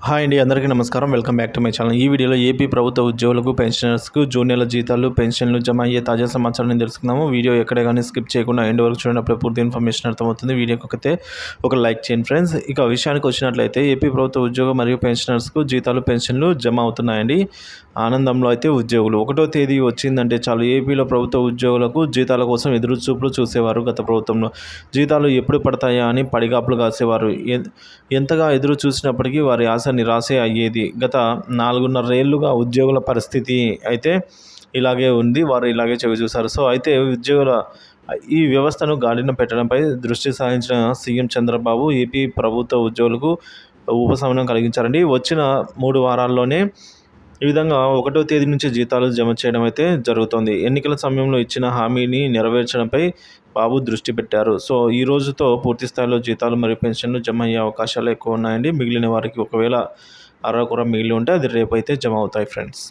Hi అండి, అందరికీ నమస్కారం. Welcome back to my channel. ఈ వీడియోలో ఏపీ ప్రభుత్వ ఉద్యోగులకు, పెన్షనర్స్కు జూన్ నెల జీతాలు, పెన్షన్లు జమ అయ్యే తాజా సమాచారాన్ని తెలుసుకుందాము. వీడియో ఎక్కడ కానీ స్కిప్ చేయకుండా ఎండ్ వరకు చూడనప్పుడు పూర్తి ఇన్ఫర్మేషన్ అర్థమవుతుంది. వీడియోకి ఒక లైక్ చేయండి ఫ్రెండ్స్. ఇక విషయానికి వచ్చినట్లయితే ఏపీ ప్రభుత్వ ఉద్యోగ మరియు పెన్షనర్స్కు జీతాలు, పెన్షన్లు జమ అవుతున్నాయండి. ఆనందంలో అయితే ఉద్యోగులు 1వ తేదీ వచ్చిందంటే చాలు ఏపీలో ప్రభుత్వ ఉద్యోగులకు జీతాల కోసం ఎదురు చూపులు చూసేవారు. గత ప్రభుత్వంలో జీతాలు ఎప్పుడు పడతాయా అని పడిగాపులు కాసేవారు. ఎంతగా ఎదురు చూసినప్పటికీ వారి ఆశ నిరాశే అయ్యేది. గత 4.5 ఏళ్లుగా ఉద్యోగుల పరిస్థితి అయితే ఇలాగే ఉంది. వారు ఇలాగే చవిచూశారు. సో అయితే ఉద్యోగుల ఈ వ్యవస్థను గాడిన పెట్టడంపై దృష్టి సారించిన సీఎం చంద్రబాబు ఏపీ ప్రభుత్వ ఉద్యోగులకు ఉపశమనం కలిగించారండి. వచ్చిన 3 వారాల్లోనే ఈ విధంగా 1వ తేదీ నుంచి జీతాలు జమ చేయడం అయితే జరుగుతోంది. ఎన్నికల సమయంలో ఇచ్చిన హామీని నెరవేర్చడంపై బాబు దృష్టి పెట్టారు. సో ఈ రోజుతో పూర్తి స్థాయిలో జీతాలు మరియు పెన్షన్లు జమ అయ్యే అవకాశాలు ఎక్కువ ఉన్నాయండి. మిగిలిన వారికి ఒకవేళ అరకొర మిగిలి ఉంటే అది రేపైతే జమ అవుతాయి ఫ్రెండ్స్.